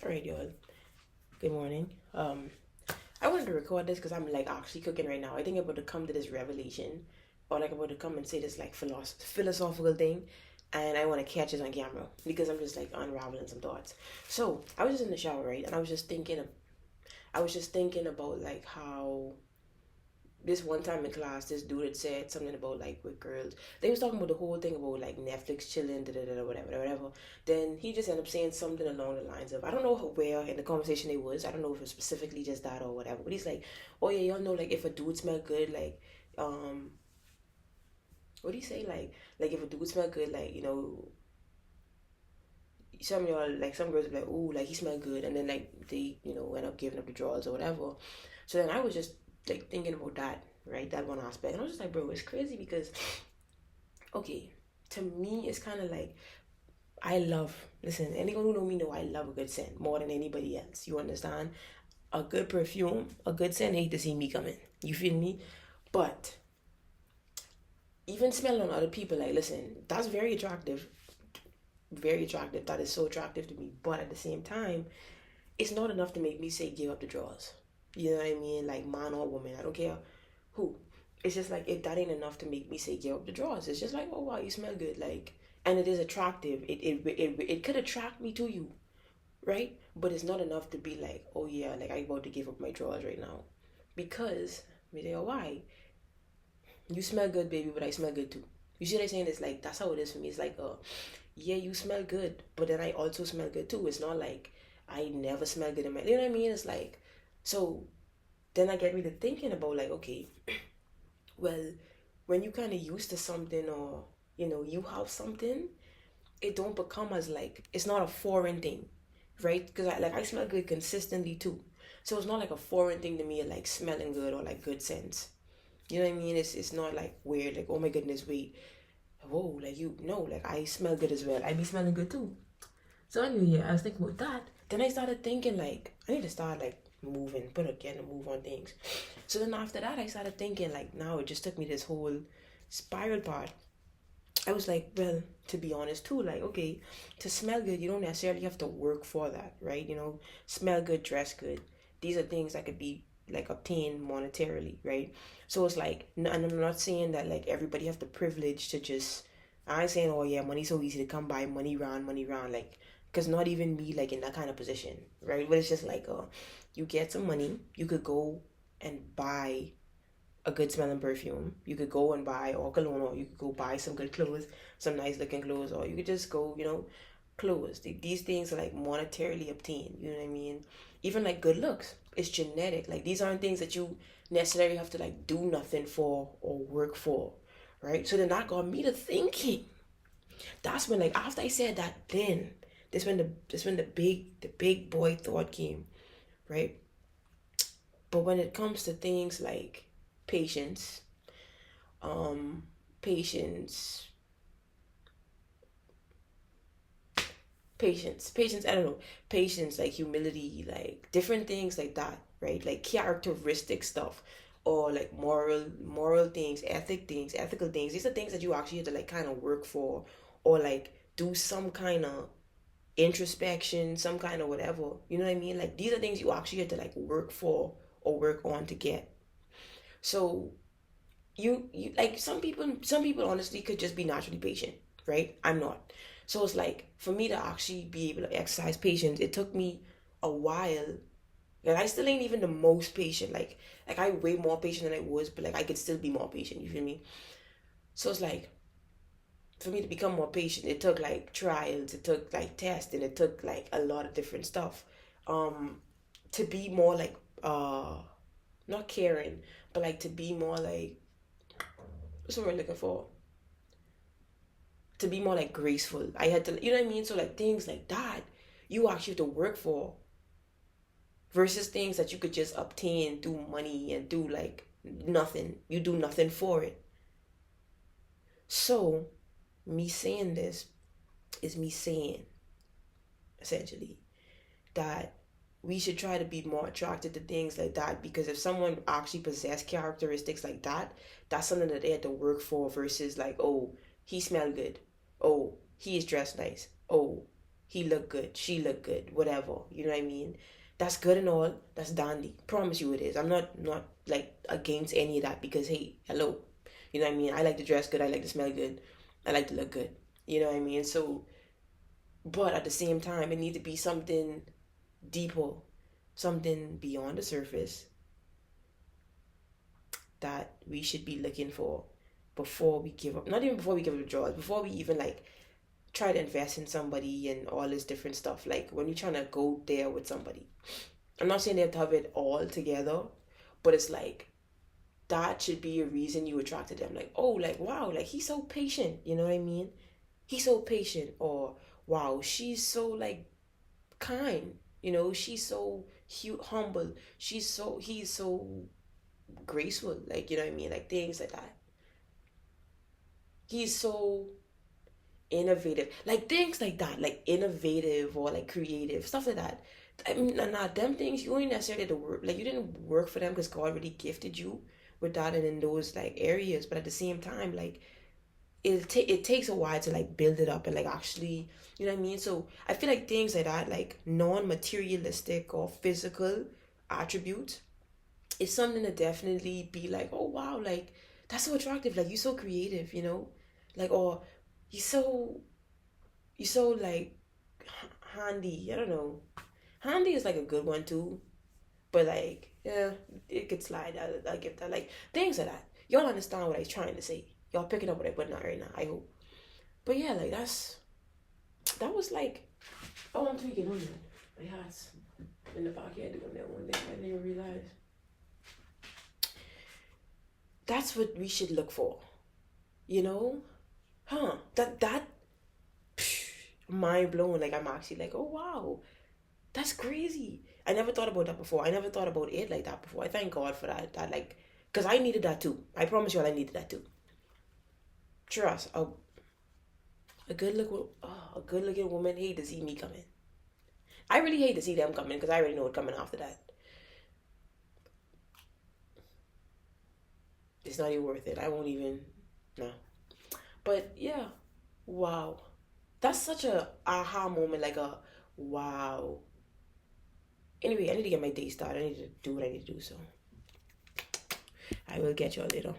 All right, y'all. Good morning. I wanted to record this because I'm like actually cooking right now. I think I'm about to come to this revelation, or like I'm about to come and say this like philosophical thing, and I want to catch it on camera because I'm just like unraveling some thoughts. So I was just in the shower, right, and I was just thinking about like how this one time in class, this dude had said something about like with girls. They was talking about the whole thing about like Netflix chilling, da da da, whatever, whatever. Then he just ended up saying something along the lines of, I don't know where in the conversation it was. I don't know if it was specifically just that or whatever. But he's like, oh yeah, y'all know like if a dude smell good, um, what do you say like if a dude smell good, like some of y'all like some girls be like, ooh, like he smell good, and then like they end up giving up the drawers or whatever. So then I was just like thinking about that, right? That one aspect, and I was just like, bro, it's crazy because okay, to me, it's kind of like I love. Listen, anyone who know me know I love a good scent more than anybody else. You understand? A good perfume, a good scent. Hate to see me coming. You feel me? But even smelling on other people, like, listen, that's very attractive. Very attractive. That is so attractive to me. But at the same time, it's not enough to make me say give up the drawers. You know what I mean? Like man or woman, I don't care who. It's just like if that ain't enough to make me say give up the drawers. It's just like, oh wow, you smell good, like, and it is attractive. It could attract me to you, right? But it's not enough to be like, oh yeah, like I about to give up my drawers right now, because me say, oh, why? You smell good, baby, but I smell good too. You see what I'm saying? It's like that's how it is for me. It's like, yeah, you smell good, but then I also smell good too. It's not like I never smell good in my. You know what I mean? It's like, so then I get me to thinking about like, okay, well, when you kind of used to something or you have something, it don't become as like it's not a foreign thing, right? Because I smell good consistently too, so it's not like a foreign thing to me like smelling good or like good scents. You know what I mean? It's not like weird, like oh my goodness, wait, whoa, like you know, like I smell good as well. I be smelling good too. So anyway, yeah, I was thinking about that. Then I started thinking like I need to start like moving, but again, to move on things. So then after that, I started thinking like now it just took me this whole spiral part. I was like, well, to be honest too, like okay, to smell good, you don't necessarily have to work for that, right? Smell good, dress good. These are things that could be like obtained monetarily, right? So it's like, and I'm not saying that like everybody have the privilege to just. I ain't saying, oh yeah, money's so easy to come by, money round, like, cause not even me like in that kind of position, right? But it's just like, you get some money, you could go and buy a good smelling perfume. You could go and buy or cologne, or you could go buy some good clothes, some nice looking clothes, or you could just go, clothes. These things are like monetarily obtained. You know what I mean? Even like good looks, it's genetic. Like these aren't things that you necessarily have to like do nothing for or work for, right? So then that got me to thinking. That's when like after I said that, then this when the big boy thought came, right? But when it comes to things like patience, um patience patience, I don't know, patience, like humility, like different things like that, right? Like characteristic stuff, or like moral things, ethical things. These are things that you actually have to like kind of work for, or like do some kind of introspection, some kind of whatever. You know what I mean? Like these are things you actually have to like work for or work on to get. So you like some people honestly could just be naturally patient, right? I'm not. So it's like for me to actually be able to exercise patience, it took me a while. And I still ain't even the most patient, like I way more patient than I was, but like I could still be more patient, you feel me? So it's like for me to become more patient, it took like trials, it took like testing, it took like a lot of different stuff, um to be more like not caring, but like to be more like, what's the word I'm looking for, to be more like graceful. I had to, you know what I mean? So like things like that, you actually have to work for, versus things that you could just obtain through money and do like nothing. You do nothing for it. So me saying this is me saying essentially that we should try to be more attracted to things like that, because if someone actually possess characteristics like that, that's something that they had to work for, versus like, oh, he smelled good, oh, he is dressed nice, oh, he look good, she look good, whatever. You know what I mean? That's good and all. That's dandy. Promise you it is. I'm not like against any of that because hey, hello. You know what I mean? I like to dress good, I like to smell good, I like to look good. You know what I mean? So but at the same time it needs to be something deeper, something beyond the surface that we should be looking for before we give up. Not even before we give up the draws, before we even like try to invest in somebody and all this different stuff. Like when you're trying to go there with somebody, I'm not saying they have to have it all together, but it's like that should be a reason you attracted them. Like, oh, like wow, like he's so patient. You know what I mean? He's so patient. Or wow, she's so like kind. You know, she's so humble. He's so graceful. Like you know what I mean? Like things like that. He's so innovative, like things like that, like innovative or like creative stuff like that. I mean, not them things you ain't necessarily had to work, like you didn't work for them because God already gifted you with that and in those like areas. But at the same time, like it takes a while to like build it up and like actually, you know what I mean. So I feel like things like that, like non-materialistic or physical attributes, is something to definitely be like, oh wow, like that's so attractive, like you're so creative, you know, like or you're so like handy. I don't know. Handy is like a good one too, but like yeah, it could slide. I give that like things like that. Y'all understand what I was trying to say. Y'all picking up what I put out right now. I hope. But yeah, like that was like oh I'm tweaking on that. My hat's in the back here doing that one day. I didn't even realize. That's what we should look for. You know? Huh. That mind blowing. Like I'm actually like, oh wow, that's crazy. I never thought about that before. I never thought about it like that before. I thank God for that. That like, cause I needed that too. I promise you, all I needed that too. Trust a good looking woman hate to see me coming. I really hate to see them coming because I already know what's coming after that. It's not even worth it. I won't even no. But yeah, wow, that's such a aha moment. Like a wow. Anyway, I need to get my day started. I need to do what I need to do. So I will get you all later.